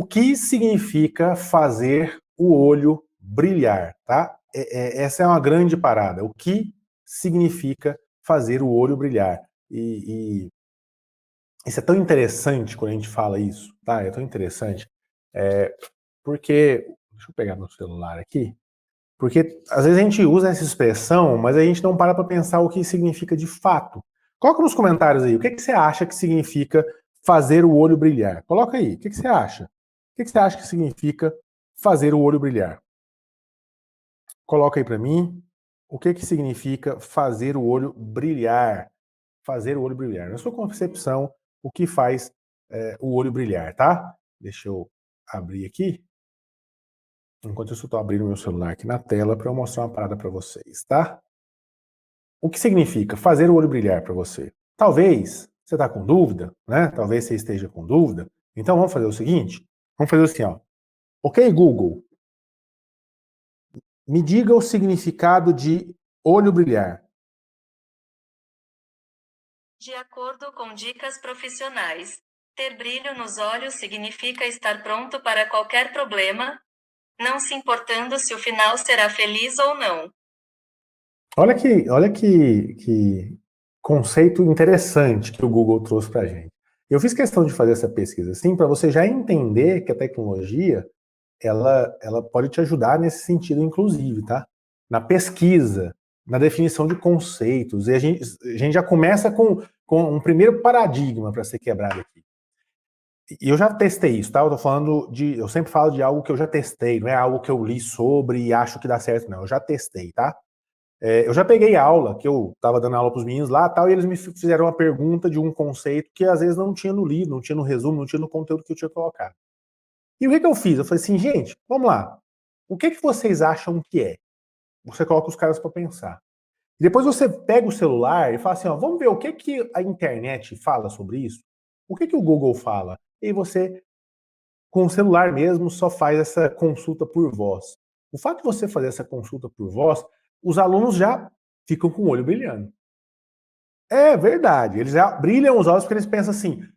O que significa fazer o olho brilhar, tá? Essa é uma grande parada. O que significa fazer o olho brilhar? E isso é tão interessante quando a gente fala isso, tá? É tão interessante. Porque... Deixa eu pegar meu celular aqui. Porque às vezes a gente usa essa expressão, mas a gente não para para pensar o que significa de fato. Coloca nos comentários aí, o que, que você acha que significa fazer o olho brilhar? Coloca aí, o que, que você acha? O que, que você acha que significa fazer o olho brilhar? Coloca aí para mim, o que, que significa fazer o olho brilhar? Fazer o olho brilhar. Na sua concepção, o que faz o olho brilhar, tá? Deixa eu abrir aqui. Enquanto eu estou abrindo meu celular aqui na tela para eu mostrar uma parada para vocês, tá? O que significa fazer o olho brilhar para você? Talvez você está com dúvida, né? Talvez você esteja com dúvida. Então vamos fazer o seguinte, vamos fazer assim, ó. Ok, Google, me diga o significado de olho brilhar. De acordo com dicas profissionais, ter brilho nos olhos significa estar pronto para qualquer problema, não se importando se o final será feliz ou não. Olha que conceito interessante que o Google trouxe para a gente. Eu fiz questão de fazer essa pesquisa assim para você já entender que a tecnologia ela pode te ajudar nesse sentido, inclusive, tá? Na pesquisa, na definição de conceitos. E a gente já começa com um primeiro paradigma para ser quebrado aqui. E eu já testei isso, tá? Eu sempre falo de algo que eu já testei, não é algo que eu li sobre e acho que dá certo, não. Eu já testei, tá? Eu já peguei aula, que eu estava dando aula para os meninos lá tal, e eles me fizeram uma pergunta de um conceito que às vezes não tinha no livro, não tinha no resumo, não tinha no conteúdo que eu tinha colocado. E o que eu fiz? Eu falei assim, gente, vamos lá. O que vocês acham que é? Você coloca os caras para pensar. E depois você pega o celular e fala assim, ó, vamos ver o que a internet fala sobre isso? O que o Google fala? E você, com o celular mesmo, só faz essa consulta por voz. O fato de você fazer essa consulta por voz, os alunos já ficam com o olho brilhando. É verdade, eles já brilham os olhos porque eles pensam assim,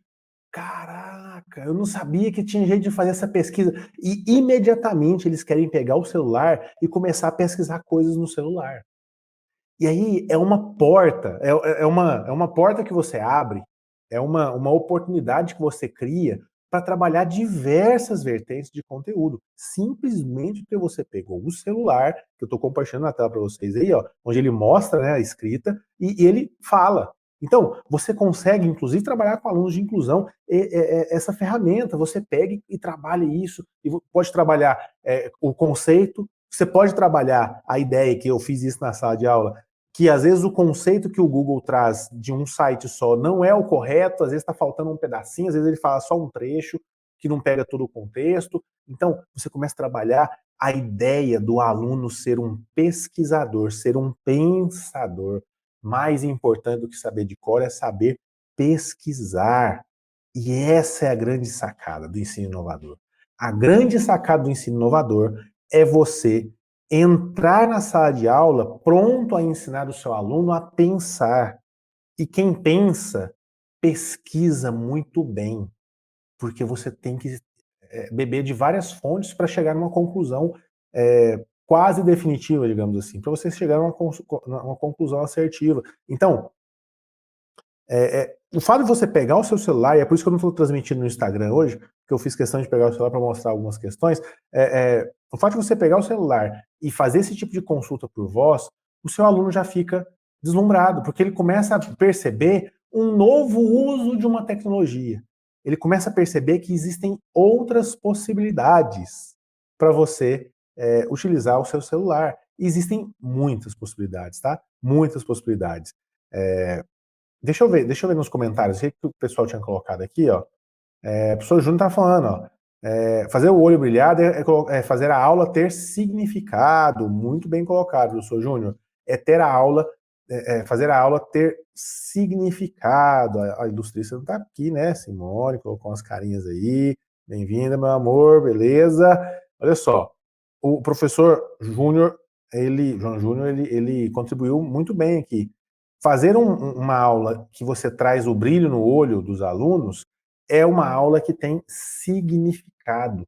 caraca, eu não sabia que tinha jeito de fazer essa pesquisa. E imediatamente eles querem pegar o celular e começar a pesquisar coisas no celular. E aí é uma porta, é uma porta que você abre, é uma oportunidade que você cria para trabalhar diversas vertentes de conteúdo. Simplesmente porque você pegou o celular, que eu estou compartilhando na tela para vocês aí, ó, onde ele mostra, né, a escrita e ele fala. Então, você consegue, inclusive, trabalhar com alunos de inclusão. Essa ferramenta, você pega e trabalha isso, e pode trabalhar o conceito, você pode trabalhar a ideia, que eu fiz isso na sala de aula, que às vezes o conceito que o Google traz de um site só não é o correto, às vezes está faltando um pedacinho, às vezes ele fala só um trecho que não pega todo o contexto. Então, você começa a trabalhar a ideia do aluno ser um pesquisador, ser um pensador. Mais importante do que saber de cor é saber pesquisar. E essa é a grande sacada do ensino inovador. A grande sacada do ensino inovador é você entrar na sala de aula pronto a ensinar o seu aluno a pensar. E quem pensa, pesquisa muito bem, porque você tem que beber de várias fontes para chegar numa conclusão quase definitiva, digamos assim, para você chegar numa conclusão assertiva. Então, o fato de você pegar o seu celular, e é por isso que eu não estou transmitindo no Instagram hoje, que eu fiz questão de pegar o celular para mostrar algumas questões, o fato de você pegar o celular e fazer esse tipo de consulta por voz, o seu aluno já fica deslumbrado, porque ele começa a perceber um novo uso de uma tecnologia. Ele começa a perceber que existem outras possibilidades para você utilizar o seu celular. E existem muitas possibilidades, tá? Muitas possibilidades. Deixa eu ver nos comentários o que o pessoal tinha colocado aqui, ó. O professor Júnior tá falando, ó. Fazer o olho brilhar é fazer a aula ter significado. Muito bem colocado, professor Júnior. É ter a aula, fazer a aula ter significado. A ilustrista não tá aqui, né? Simone colocou umas carinhas aí. Bem-vinda, meu amor, beleza? Olha só, o professor Júnior, João Júnior, ele contribuiu muito bem aqui. Fazer uma aula que você traz o brilho no olho dos alunos é uma aula que tem significado. aplicado.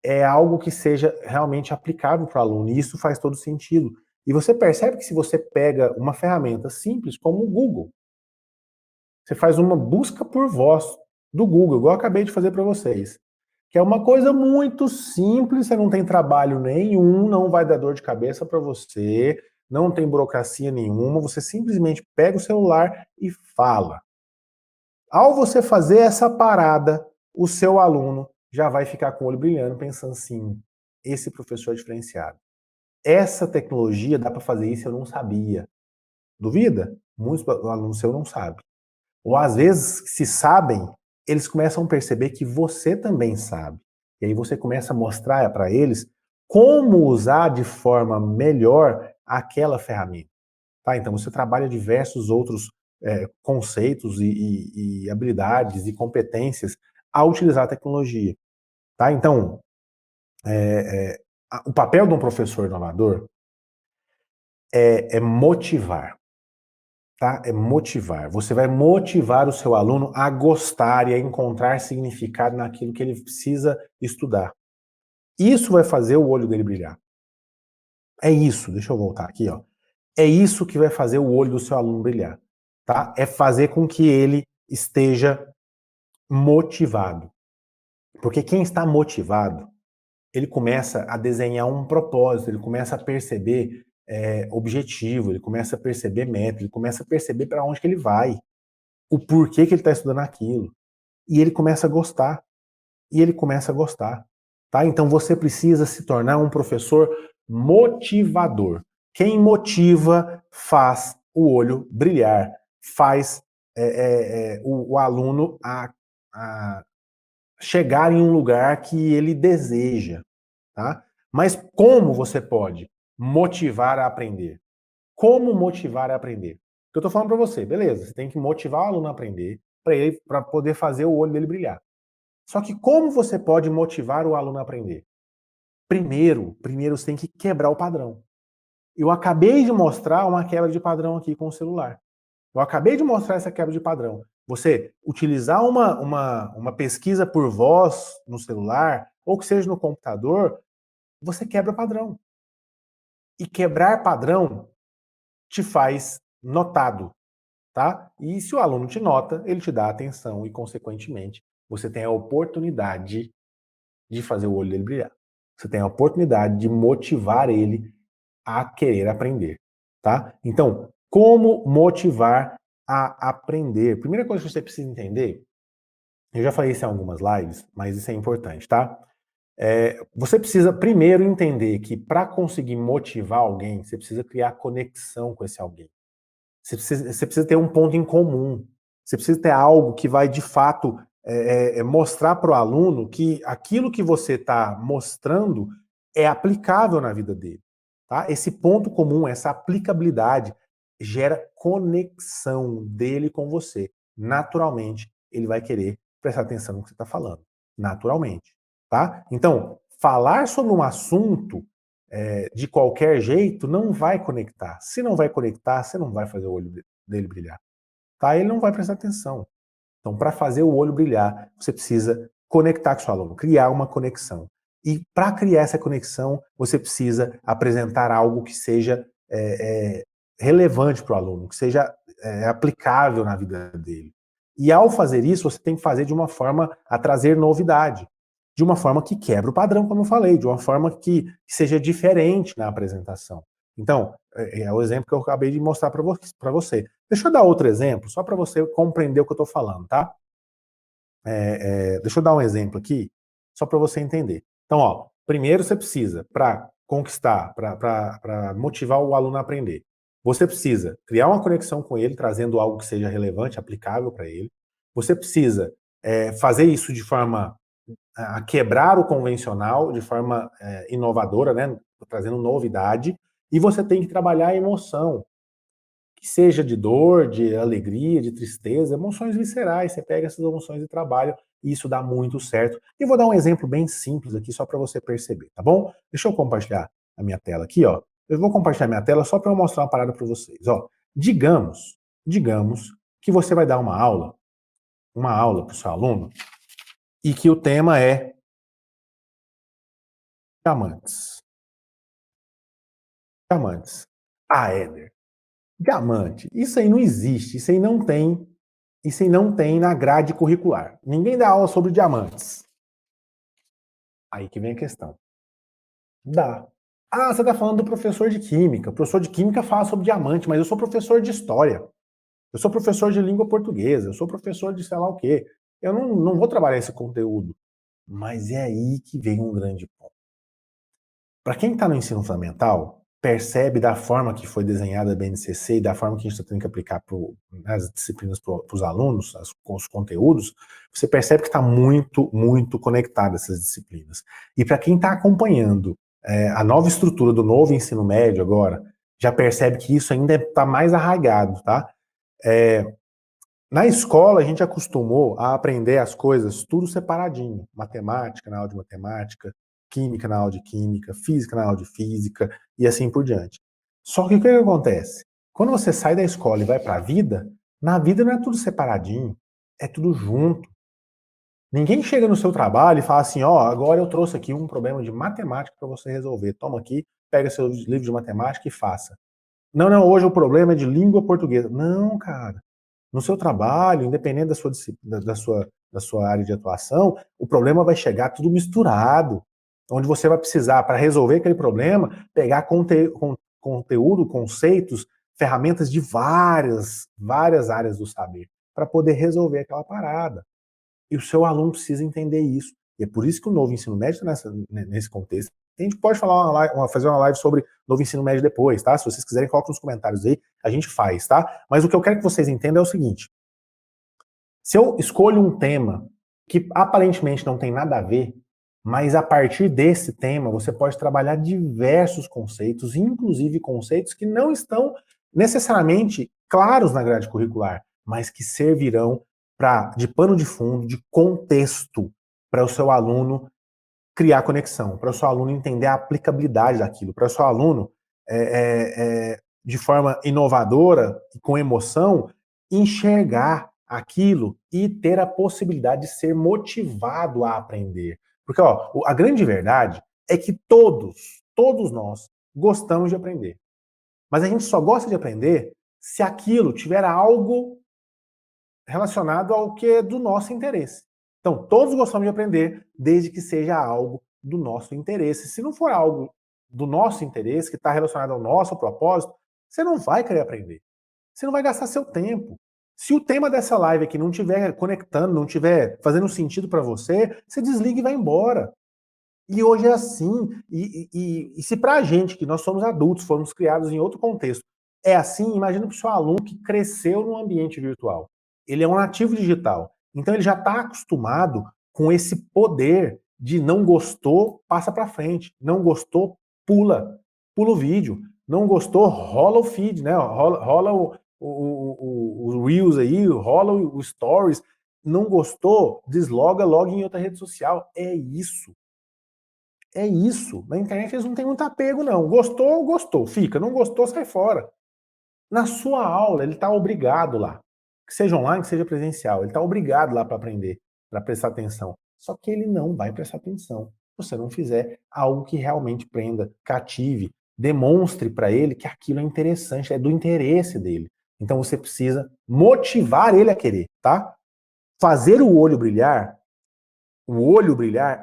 É algo que seja realmente aplicável para o aluno, e isso faz todo sentido. E você percebe que se você pega uma ferramenta simples como o Google, você faz uma busca por voz do Google, igual eu acabei de fazer para vocês, que é uma coisa muito simples, você não tem trabalho nenhum, não vai dar dor de cabeça para você, não tem burocracia nenhuma, você simplesmente pega o celular e fala. Ao você fazer essa parada, o seu aluno já vai ficar com o olho brilhando, pensando assim, esse professor é diferenciado. Essa tecnologia dá para fazer isso, eu não sabia. Duvida? Muitos alunos seus não sabem. Ou às vezes, se sabem, eles começam a perceber que você também sabe. E aí você começa a mostrar para eles como usar de forma melhor aquela ferramenta. Tá? Então você trabalha diversos outros conceitos e habilidades e competências ao utilizar a tecnologia. Tá? Então, o papel de um professor inovador é motivar. Tá? É motivar. Você vai motivar o seu aluno a gostar e a encontrar significado naquilo que ele precisa estudar. Isso vai fazer o olho dele brilhar. É isso, deixa eu voltar aqui, ó. É isso que vai fazer o olho do seu aluno brilhar, tá? É fazer com que ele esteja motivado. Porque quem está motivado, ele começa a desenhar um propósito, ele começa a perceber objetivo, ele começa a perceber meta, ele começa a perceber para onde que ele vai, o porquê que ele está estudando aquilo. E ele começa a gostar. E ele começa a gostar. Tá? Então você precisa se tornar um professor motivador. Quem motiva faz o olho brilhar, faz o aluno a chegar em um lugar que ele deseja. Tá? Mas como você pode motivar a aprender? Como motivar a aprender? O que eu estou falando para você, beleza, você tem que motivar o aluno a aprender para poder fazer o olho dele brilhar. Só que como você pode motivar o aluno a aprender? Primeiro você tem que quebrar o padrão. Eu acabei de mostrar uma quebra de padrão aqui com o celular. Eu acabei de mostrar essa quebra de padrão. Você utilizar uma pesquisa por voz no celular, ou que seja no computador, você quebra padrão. E quebrar padrão te faz notado, tá? E se o aluno te nota, ele te dá atenção e, consequentemente, você tem a oportunidade de fazer o olho dele brilhar. Você tem a oportunidade de motivar ele a querer aprender, tá? Então, como motivar a aprender? Primeira coisa que você precisa entender, eu já falei isso em algumas lives, mas isso é importante, tá? Você precisa primeiro entender que para conseguir motivar alguém, você precisa criar conexão com esse alguém. Você precisa ter um ponto em comum. Você precisa ter algo que vai, de fato, mostrar para o aluno que aquilo que você está mostrando é aplicável na vida dele. Tá? Esse ponto comum, essa aplicabilidade, gera conexão dele com você. Naturalmente, ele vai querer prestar atenção no que você está falando. Naturalmente. Tá? Então, falar sobre um assunto de qualquer jeito não vai conectar. Se não vai conectar, você não vai fazer o olho dele brilhar. Tá? Ele não vai prestar atenção. Então, para fazer o olho brilhar, você precisa conectar com o seu aluno, criar uma conexão. E para criar essa conexão, você precisa apresentar algo que seja relevante para o aluno, que seja aplicável na vida dele. E ao fazer isso, você tem que fazer de uma forma a trazer novidade, de uma forma que quebra o padrão, como eu falei, de uma forma que seja diferente na apresentação. Então, é o exemplo que eu acabei de mostrar para você. Deixa eu dar outro exemplo, só para você compreender o que eu estou falando, tá? Deixa eu dar um exemplo aqui, só para você entender. Então, ó, primeiro você precisa, para conquistar, para motivar o aluno a aprender, você precisa criar uma conexão com ele, trazendo algo que seja relevante, aplicável para ele. Você precisa fazer isso de forma a quebrar o convencional, de forma inovadora, né, trazendo novidade. E você tem que trabalhar a emoção, que seja de dor, de alegria, de tristeza, emoções viscerais. Você pega essas emoções e trabalha, e isso dá muito certo. E vou dar um exemplo bem simples aqui, só para você perceber, tá bom? Deixa eu compartilhar a minha tela aqui, ó. Eu vou compartilhar minha tela só para eu mostrar uma parada para vocês, ó. Digamos que você vai dar uma aula para o seu aluno, e que o tema é Diamantes. Diamantes. Ah, Éder, diamante. Isso aí não existe. Isso aí não tem na grade curricular. Ninguém dá aula sobre diamantes. Aí que vem a questão. Dá. Ah, você está falando do professor de química. O professor de química fala sobre diamante, mas eu sou professor de história. Eu sou professor de língua portuguesa. Eu sou professor de sei lá o quê. Eu não vou trabalhar esse conteúdo. Mas é aí que vem um grande ponto. Para quem está no ensino fundamental, percebe da forma que foi desenhada a BNCC e da forma que a gente está tendo que aplicar nas disciplinas para os alunos, os conteúdos, você percebe que está muito, muito conectado essas disciplinas. E para quem está acompanhando a nova estrutura do novo ensino médio agora, já percebe que isso ainda está mais arraigado, tá? Na escola, a gente acostumou a aprender as coisas tudo separadinho. Matemática na aula de matemática, química na aula de química, física na aula de física, e assim por diante. Só que o que acontece? Quando você sai da escola e vai para a vida, na vida não é tudo separadinho, é tudo junto. Ninguém chega no seu trabalho e fala assim, ó, agora eu trouxe aqui um problema de matemática para você resolver. Toma aqui, pega seu livro de matemática e faça. Não, hoje o problema é de língua portuguesa. Não, cara. No seu trabalho, independente da sua área de atuação, o problema vai chegar tudo misturado, onde você vai precisar, para resolver aquele problema, pegar conteúdo, conceitos, ferramentas de várias áreas do saber, para poder resolver aquela parada. E o seu aluno precisa entender isso. E é por isso que o novo ensino médio está nesse contexto. A gente pode fazer uma live sobre novo ensino médio depois, tá? Se vocês quiserem, coloquem nos comentários aí, a gente faz, tá? Mas o que eu quero que vocês entendam é o seguinte: se eu escolho um tema que aparentemente não tem nada a ver, mas a partir desse tema você pode trabalhar diversos conceitos, inclusive conceitos que não estão necessariamente claros na grade curricular, mas que servirão de pano de fundo, de contexto, para o seu aluno criar conexão, para o seu aluno entender a aplicabilidade daquilo, para o seu aluno, de forma inovadora e com emoção, enxergar aquilo e ter a possibilidade de ser motivado a aprender. Porque ó, a grande verdade é que todos nós gostamos de aprender. Mas a gente só gosta de aprender se aquilo tiver algo relacionado ao que é do nosso interesse. Então, todos gostamos de aprender, desde que seja algo do nosso interesse. Se não for algo do nosso interesse, que está relacionado ao nosso propósito, você não vai querer aprender. Você não vai gastar seu tempo. Se o tema dessa live aqui não estiver conectando, não estiver fazendo sentido para você, você desliga e vai embora. E hoje é assim. E se para a gente, que nós somos adultos, fomos criados em outro contexto, é assim, imagina para o seu aluno que cresceu num ambiente virtual. Ele é um nativo digital. Então ele já está acostumado com esse poder de não gostou, passa para frente. Não gostou, pula o vídeo. Não gostou, rola o feed, né? Rola o Reels aí, rola o Stories. Não gostou, desloga, loga em outra rede social. É isso. É isso. Na internet eles não têm muito apego, não. Gostou, gostou. Fica. Não gostou, sai fora. Na sua aula, ele está obrigado lá. Que seja online, que seja presencial. Ele está obrigado lá para aprender, para prestar atenção. Só que ele não vai prestar atenção se você não fizer algo que realmente prenda, cative, demonstre para ele que aquilo é interessante, é do interesse dele. Então você precisa motivar ele a querer, tá? Fazer o olho brilhar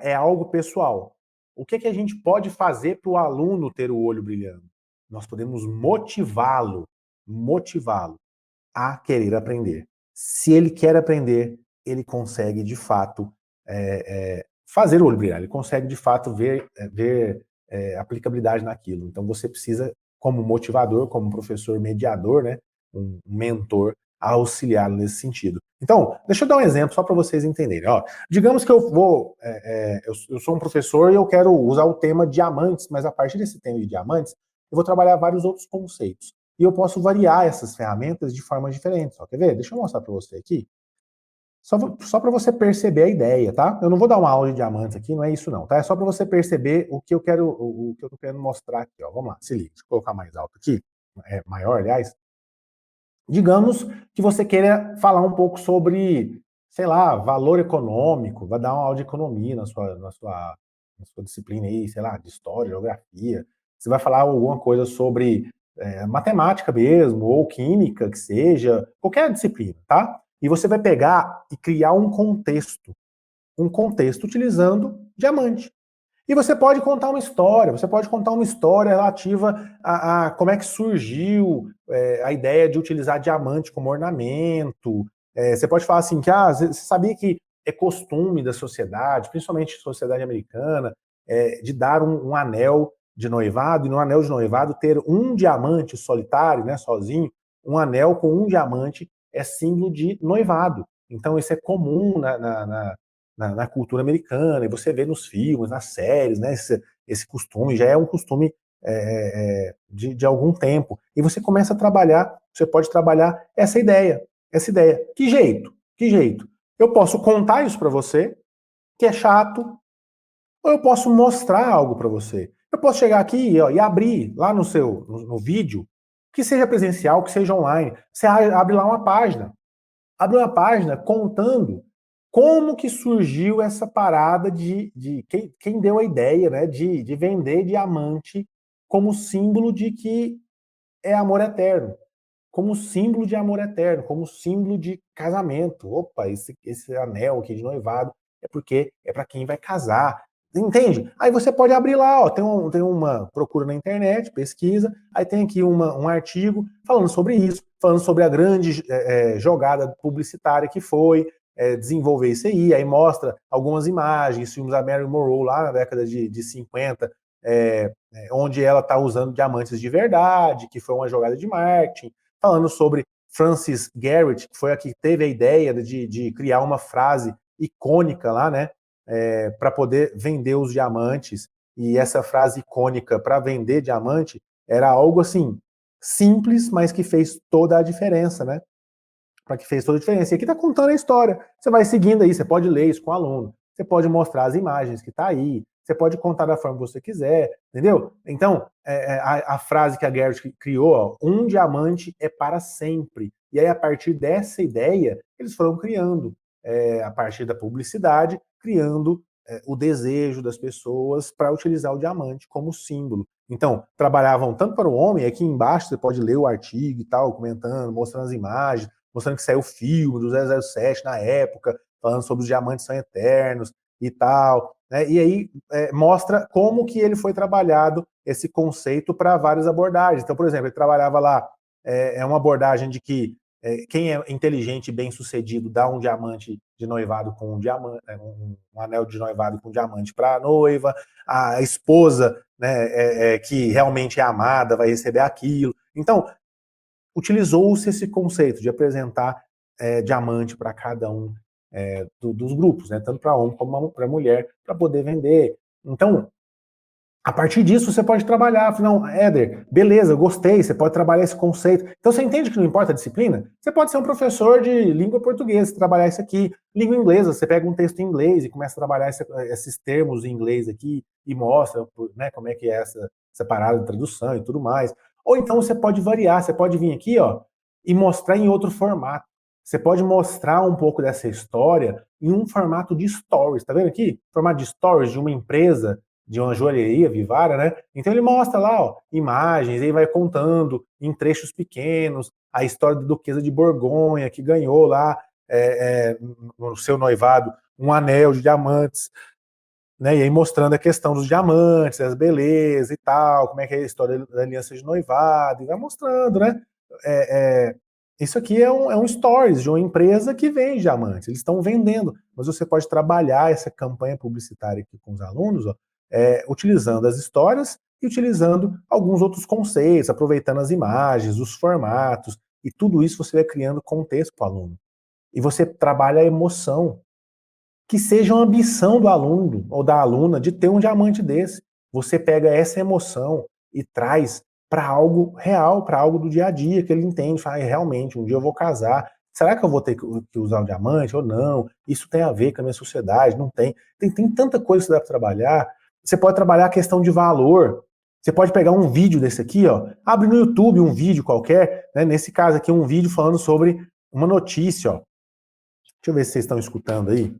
é algo pessoal. O que a gente pode fazer para o aluno ter o olho brilhando? Nós podemos motivá-lo a querer aprender. Se ele quer aprender, ele consegue de fato fazer o olho brilhar, ele consegue de fato ver aplicabilidade naquilo. Então você precisa, como motivador, como professor mediador, né, um mentor, auxiliá-lo nesse sentido. Então, deixa eu dar um exemplo só para vocês entenderem. Ó, digamos que eu sou um professor e eu quero usar o tema diamantes, mas a partir desse tema de diamantes, eu vou trabalhar vários outros conceitos. E eu posso variar essas ferramentas de formas diferentes. Ó, quer ver? Deixa eu mostrar para você aqui. Só para você perceber a ideia, tá? Eu não vou dar uma aula de diamantes aqui, não é isso não, tá? É só para você perceber o que eu tô querendo mostrar aqui, ó. Vamos lá, se liga. Deixa eu colocar mais alto aqui, maior, aliás. Digamos que você queira falar um pouco sobre, sei lá, valor econômico, vai dar uma aula de economia na sua na sua disciplina aí, sei lá, de história, geografia, você vai falar alguma coisa sobre matemática mesmo, ou química, que seja, qualquer disciplina, tá? E você vai pegar e criar um contexto utilizando diamante. E você pode contar uma história relativa a como é que surgiu a ideia de utilizar diamante como ornamento. Você pode falar assim, que você sabia que é costume da sociedade, principalmente sociedade americana, de dar um anel de noivado, e no anel de noivado ter um diamante solitário, né, sozinho, um anel com um diamante é símbolo de noivado. Então isso é comum na cultura americana, e você vê nos filmes, nas séries, né, esse costume, já é um costume de algum tempo. E você começa a trabalhar, você pode trabalhar essa ideia. Que jeito? Que jeito? Eu posso contar isso para você, que é chato, ou eu posso mostrar algo para você. Eu posso chegar aqui ó, e abrir lá no vídeo, que seja presencial, que seja online, você abre lá uma página. Abre uma página contando como que surgiu essa parada de quem deu a ideia, né, de vender diamante como símbolo de que é amor eterno, como símbolo de amor eterno, como símbolo de casamento. Opa, esse anel aqui de noivado é porque é para quem vai casar. Entende? Aí você pode abrir lá, ó, tem uma procura na internet, pesquisa, aí tem aqui um artigo falando sobre isso, falando sobre a grande jogada publicitária que foi desenvolver isso aí mostra algumas imagens, filmes da Marilyn Monroe lá na década de 50, onde ela está usando diamantes de verdade, que foi uma jogada de marketing, falando sobre Frances Garrett, que foi a que teve a ideia de criar uma frase icônica lá, né, para poder vender os diamantes, e essa frase icônica para vender diamante era algo assim, simples, mas que fez toda a diferença, né? Para que fez toda a diferença. E aqui está contando a história. Você vai seguindo aí, você pode ler isso com o aluno, você pode mostrar as imagens que está aí, você pode contar da forma que você quiser, entendeu? Então, a frase que a Garrett criou, ó, um diamante é para sempre. E aí, a partir dessa ideia, eles foram criando, a partir da publicidade, criando o desejo das pessoas para utilizar o diamante como símbolo. Então, trabalhavam tanto para o homem, aqui embaixo você pode ler o artigo e tal, comentando, mostrando as imagens, mostrando que saiu o filme do 007 na época, falando sobre os diamantes são eternos e tal. Né? E aí mostra como que ele foi trabalhado esse conceito para várias abordagens. Então, por exemplo, ele trabalhava lá uma abordagem de que quem é inteligente e bem sucedido dá um diamante de noivado com um diamante, um anel de noivado com um diamante para a noiva, a esposa, né, que realmente é amada vai receber aquilo. Então, utilizou-se esse conceito de apresentar diamante para cada um dos grupos, né, tanto para homem como para mulher, para poder vender. Então, a partir disso, você pode trabalhar. Não, Éder, beleza, gostei, você pode trabalhar esse conceito. Então, você entende que não importa a disciplina? Você pode ser um professor de língua portuguesa, trabalhar isso aqui. Língua inglesa, você pega um texto em inglês e começa a trabalhar esses termos em inglês aqui e mostra, né, como é que é essa parada de tradução e tudo mais. Ou então você pode variar, você pode vir aqui, ó, e mostrar em outro formato. Você pode mostrar um pouco dessa história em um formato de stories, tá vendo aqui? Formato de stories de uma empresa, de uma joalheria Vivara, né? Então ele mostra lá, ó, imagens, aí vai contando em trechos pequenos a história da Duquesa de Borgonha, que ganhou lá no seu noivado um anel de diamantes, né? E aí mostrando a questão dos diamantes, as belezas e tal, como é que é a história da aliança de noivado, e vai mostrando, né? Isso aqui é um stories de uma empresa que vende diamantes, eles estão vendendo, mas você pode trabalhar essa campanha publicitária aqui com os alunos, ó, utilizando as histórias e utilizando alguns outros conceitos, aproveitando as imagens, os formatos, e tudo isso você vai criando contexto para o aluno. E você trabalha a emoção, que seja uma ambição do aluno ou da aluna de ter um diamante desse. Você pega essa emoção e traz para algo real, para algo do dia a dia, que ele entende, fala, realmente, um dia eu vou casar, será que eu vou ter que usar o diamante ou não? Isso tem a ver com a minha sociedade? Não tem. Tem tanta coisa que você dá para trabalhar. Você pode trabalhar a questão de valor. Você pode pegar um vídeo desse aqui, ó, abre no YouTube um vídeo qualquer, né? Nesse caso aqui, um vídeo falando sobre uma notícia, ó. Deixa eu ver se vocês estão escutando aí.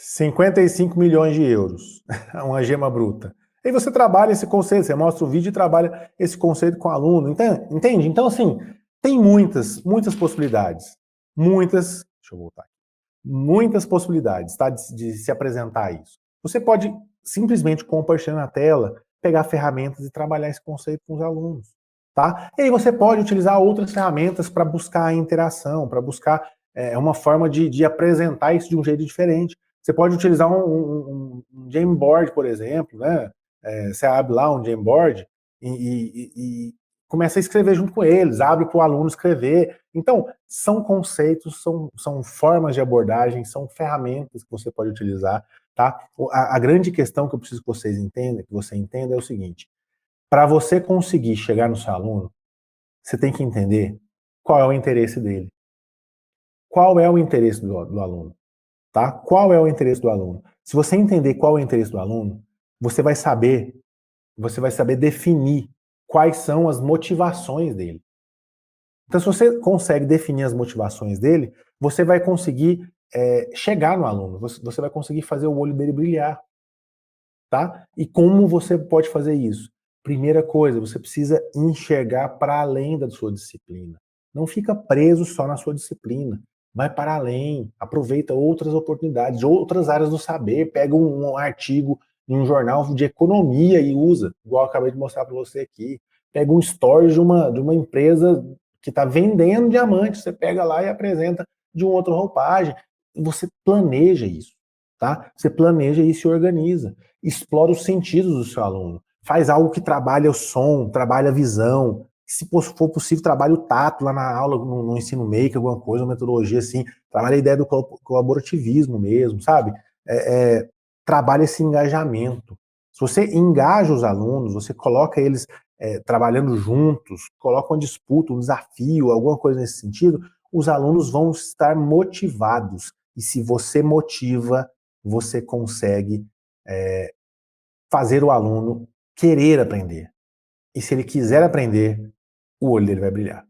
55 milhões de euros, uma gema bruta. Aí você trabalha esse conceito, você mostra o vídeo e trabalha esse conceito com o aluno, entende? Então, assim, tem muitas possibilidades. Deixa eu voltar aqui. Muitas possibilidades, tá? De se apresentar isso. Você pode simplesmente compartilhar na tela, pegar ferramentas e trabalhar esse conceito com os alunos, tá? E aí você pode utilizar outras ferramentas para buscar a interação, para buscar uma forma de apresentar isso de um jeito diferente. Você pode utilizar um Jamboard, por exemplo, né? Você abre lá um Jamboard e começa a escrever junto com eles, abre para o aluno escrever. Então, são conceitos, são formas de abordagem, são ferramentas que você pode utilizar, tá? A grande questão que eu preciso que vocês entendam, que você entenda é o seguinte: para você conseguir chegar no seu aluno, você tem que entender qual é o interesse dele. Qual é o interesse do aluno, tá? Qual é o interesse do aluno? Se você entender qual é o interesse do aluno, você vai saber definir quais são as motivações dele. Então, se você consegue definir as motivações dele, você vai conseguir chegar no aluno, você vai conseguir fazer o olho dele brilhar, tá? E como você pode fazer isso? Primeira coisa, você precisa enxergar para além da sua disciplina. Não fica preso só na sua disciplina. Vai para além, aproveita outras oportunidades, outras áreas do saber, pega um artigo em um jornal de economia e usa, igual eu acabei de mostrar para você aqui. Pega um story de uma empresa que está vendendo diamantes, você pega lá e apresenta de uma outra roupagem. Você planeja isso, tá? Você planeja isso e se organiza. Explora os sentidos do seu aluno. Faz algo que trabalha o som, trabalha a visão. Se for possível, trabalhe o tato lá na aula, no ensino maker, alguma coisa, uma metodologia assim. Trabalha a ideia do colaborativismo mesmo, sabe? Trabalha esse engajamento. Se você engaja os alunos, você coloca eles trabalhando juntos, coloca uma disputa, um desafio, alguma coisa nesse sentido, os alunos vão estar motivados. E se você motiva, você consegue fazer o aluno querer aprender. E se ele quiser aprender, o olho dele vai brilhar.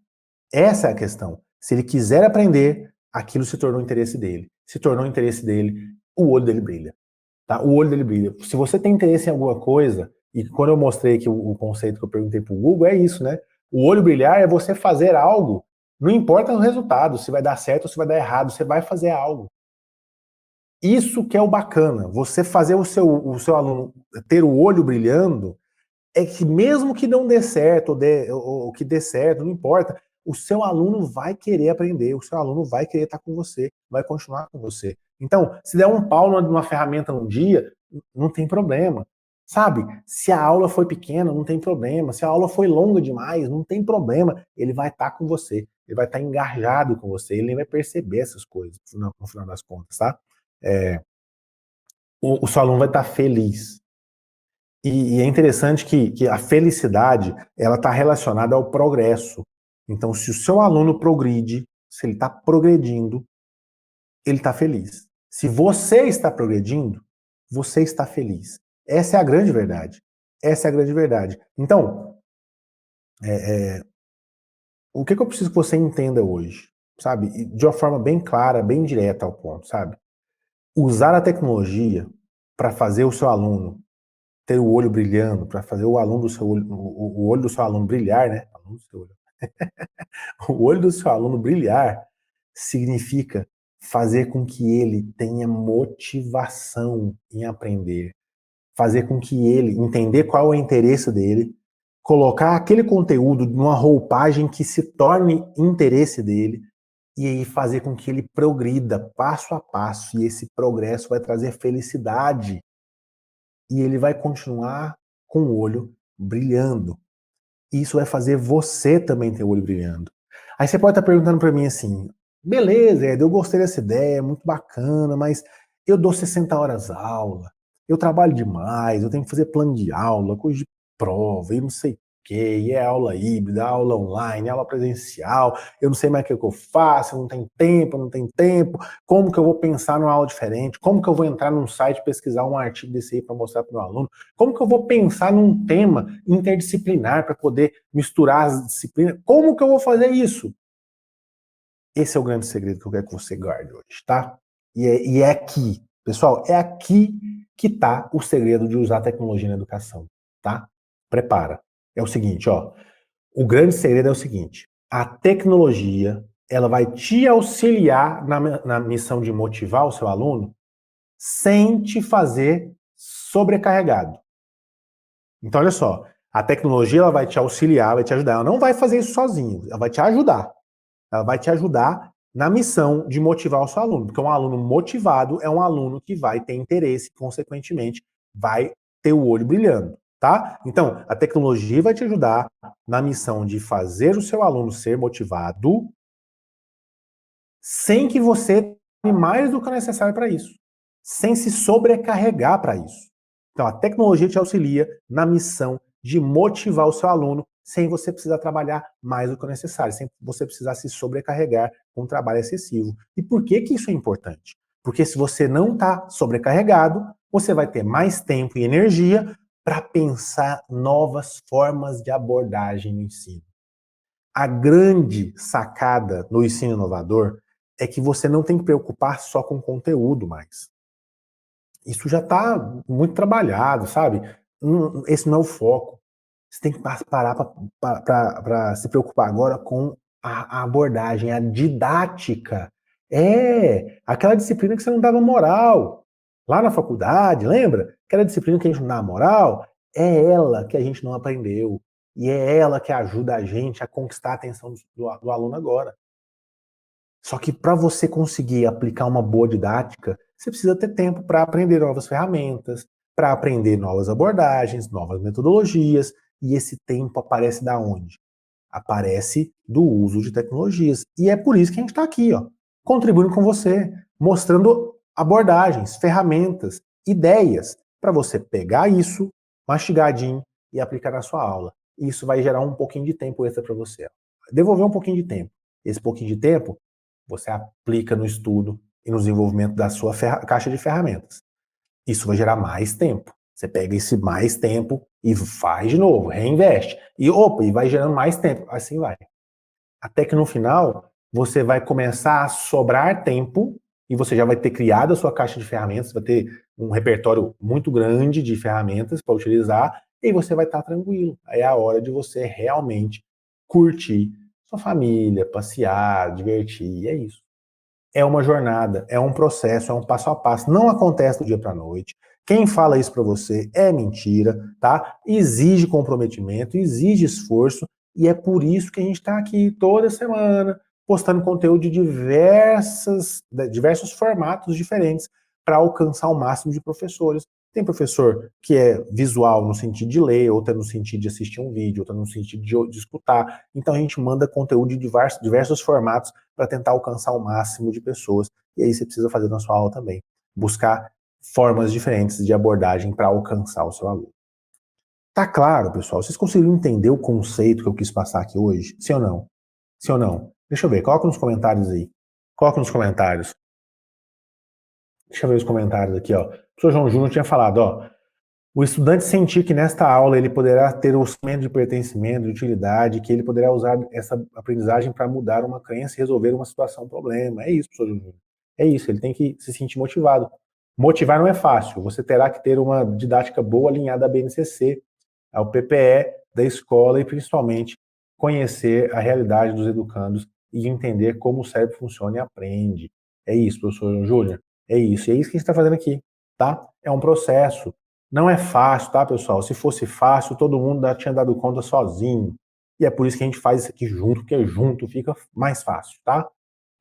Essa é a questão. Se ele quiser aprender, aquilo se tornou interesse dele. Se tornou interesse dele, o olho dele brilha. Tá? O olho dele brilha. Se você tem interesse em alguma coisa, e quando eu mostrei aqui o conceito que eu perguntei para o Google, é isso, né? O olho brilhar é você fazer algo, não importa o resultado, se vai dar certo ou se vai dar errado, você vai fazer algo. Isso que é o bacana, você fazer o seu aluno ter o olho brilhando, é que mesmo que não dê certo, ou que dê certo, não importa, o seu aluno vai querer aprender, o seu aluno vai querer estar com você, vai continuar com você. Então, se der um pau numa ferramenta num dia, não tem problema, sabe? Se a aula foi pequena, não tem problema, se a aula foi longa demais, não tem problema, ele vai estar com você, ele vai estar engajado com você, ele nem vai perceber essas coisas, no final das contas, tá? O seu aluno vai estar feliz. E é interessante que a felicidade, ela está relacionada ao progresso. Então, se o seu aluno progride, se ele está progredindo, ele está feliz. Se você está progredindo, você está feliz. Essa é a grande verdade. Essa é a grande verdade. Então, o que eu preciso que você entenda hoje, sabe? De uma forma bem clara, bem direta ao ponto, sabe? Usar a tecnologia para fazer o seu aluno ter o olho brilhando, para fazer o aluno do seu olho, o olho do seu aluno brilhar, né? O olho do seu aluno brilhar significa fazer com que ele tenha motivação em aprender, fazer com que ele entender qual é o interesse dele, colocar aquele conteúdo numa roupagem que se torne interesse dele e aí fazer com que ele progrida passo a passo e esse progresso vai trazer felicidade e ele vai continuar com o olho brilhando. Isso vai fazer você também ter o olho brilhando. Aí você pode estar perguntando para mim assim, beleza, Ed, eu gostei dessa ideia, é muito bacana, mas eu dou 60 horas aula, eu trabalho demais, eu tenho que fazer plano de aula, coisa de prova, e não sei o quê, e é aula híbrida, aula online, aula presencial, eu não sei mais o que eu faço, eu não tenho tempo, como que eu vou pensar numa aula diferente, como que eu vou entrar num site pesquisar um artigo desse aí para mostrar para o meu aluno, como que eu vou pensar num tema interdisciplinar para poder misturar as disciplinas, como que eu vou fazer isso? Esse é o grande segredo que eu quero que você guarde hoje, tá? E é aqui, Pessoal, é aqui que está o segredo de usar a tecnologia na educação, tá? Prepara. É o seguinte, ó. O grande segredo é o seguinte: a tecnologia, ela vai te auxiliar na missão de motivar o seu aluno sem te fazer sobrecarregado. Então, olha só, a tecnologia ela vai te auxiliar, vai te ajudar. Ela não vai fazer isso sozinho, ela vai te ajudar. Ela vai te ajudar na missão de motivar o seu aluno, porque um aluno motivado é um aluno que vai ter interesse, consequentemente, vai ter o olho brilhando, tá? Então, a tecnologia vai te ajudar na missão de fazer o seu aluno ser motivado sem que você tenha mais do que é necessário para isso, sem se sobrecarregar para isso. Então, a tecnologia te auxilia na missão de motivar o seu aluno sem você precisar trabalhar mais do que o necessário, sem você precisar se sobrecarregar com um trabalho excessivo. E por que que isso é importante? Porque se você não está sobrecarregado, você vai ter mais tempo e energia para pensar novas formas de abordagem no ensino. A grande sacada no ensino inovador é que você não tem que preocupar só com conteúdo mais. Isso já está muito trabalhado, sabe? Esse não é o foco. Você tem que parar para se preocupar agora com a abordagem, a didática. É, aquela disciplina que você não dava moral. Lá na faculdade, lembra? Aquela disciplina que a gente não dava moral, é ela que a gente não aprendeu. E é ela que ajuda a gente a conquistar a atenção do aluno agora. Só que para você conseguir aplicar uma boa didática, você precisa ter tempo para aprender novas ferramentas, para aprender novas abordagens, novas metodologias, e esse tempo aparece da onde? Aparece do uso de tecnologias. E é por isso que a gente está aqui, ó, contribuindo com você, mostrando abordagens, ferramentas, ideias, para você pegar isso, mastigadinho e aplicar na sua aula. E isso vai gerar um pouquinho de tempo extra para você. Ó. Devolver um pouquinho de tempo. Esse pouquinho de tempo você aplica no estudo e no desenvolvimento da sua caixa de ferramentas. Isso vai gerar mais tempo. Você pega esse mais tempo e faz de novo, reinveste. E vai gerando mais tempo. Assim vai. Até que no final, você vai começar a sobrar tempo e você já vai ter criado a sua caixa de ferramentas, vai ter um repertório muito grande de ferramentas para utilizar e você vai estar tranquilo. Aí é a hora de você realmente curtir sua família, passear, divertir, é isso. É uma jornada, é um processo, é um passo a passo. Não acontece do dia para a noite. Quem fala isso para você é mentira, tá? Exige comprometimento, exige esforço, e é por isso que a gente está aqui toda semana postando conteúdo de diversos formatos diferentes para alcançar o máximo de professores. Tem professor que é visual no sentido de ler, outro é no sentido de assistir um vídeo, outro é no sentido de escutar. Então a gente manda conteúdo de diversos formatos para tentar alcançar o máximo de pessoas. E aí você precisa fazer na sua aula também. Buscar formas diferentes de abordagem para alcançar o seu aluno. Tá claro, pessoal? Vocês conseguiram entender o conceito que eu quis passar aqui hoje? Sim ou não? Sim ou não? Deixa eu ver, coloca nos comentários aí. Coloca nos comentários. Deixa eu ver os comentários aqui, ó. O professor João Júnior tinha falado, ó. O estudante sentir que nesta aula ele poderá ter o sentimento de pertencimento, de utilidade, que ele poderá usar essa aprendizagem para mudar uma crença e resolver uma situação, um problema. É isso, professor Júnior. É isso, ele tem que se sentir motivado. Motivar não é fácil, você terá que ter uma didática boa alinhada à BNCC, ao PPE da escola e principalmente conhecer a realidade dos educandos e entender como o cérebro funciona e aprende. É isso, professor Júnior. É isso. E é isso que a gente está fazendo aqui, tá? É um processo. Não é fácil, tá, pessoal? Se fosse fácil, todo mundo já tinha dado conta sozinho. E é por isso que a gente faz isso aqui junto, porque junto fica mais fácil, tá?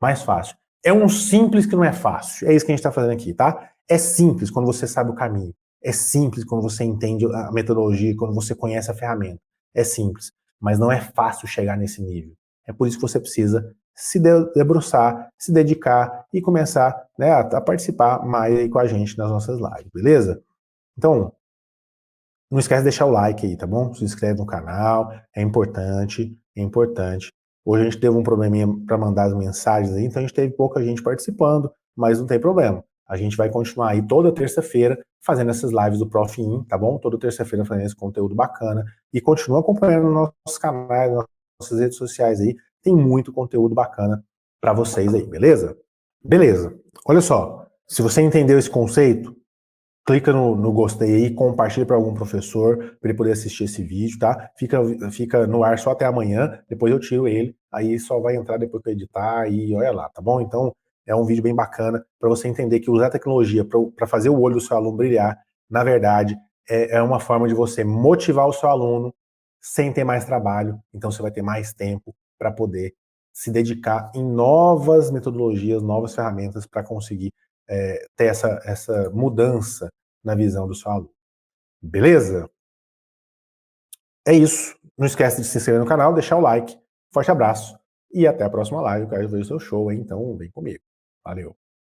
Mais fácil. É um simples que não é fácil. É isso que a gente está fazendo aqui, tá? É simples quando você sabe o caminho. É simples quando você entende a metodologia, quando você conhece a ferramenta. É simples. Mas não é fácil chegar nesse nível. É por isso que você precisa se debruçar, se dedicar e começar, né, a participar mais aí com a gente nas nossas lives, beleza? Então, não esquece de deixar o like aí, tá bom? Se inscreve no canal, é importante, é importante. Hoje a gente teve um probleminha para mandar as mensagens aí, então a gente teve pouca gente participando, mas não tem problema. A gente vai continuar aí toda terça-feira fazendo essas lives do Prof. In, tá bom? Toda terça-feira fazendo esse conteúdo bacana. E continua acompanhando nossos canais, nossas redes sociais aí. Tem muito conteúdo bacana para vocês aí, beleza? Beleza. Olha só. Se você entendeu esse conceito, clica no gostei aí, compartilha para algum professor, para ele poder assistir esse vídeo, tá? Fica no ar só até amanhã, depois eu tiro ele, aí só vai entrar depois para editar e olha lá, tá bom? Então, é um vídeo bem bacana para você entender que usar a tecnologia para fazer o olho do seu aluno brilhar, na verdade, é uma forma de você motivar o seu aluno sem ter mais trabalho, então você vai ter mais tempo para poder se dedicar em novas metodologias, novas ferramentas para conseguir ter essa mudança na visão do seu aluno. Beleza? É isso. Não esquece de se inscrever no canal, deixar o like. Forte abraço e até a próxima live. Eu quero ver o seu show, hein? Então vem comigo. Valeu.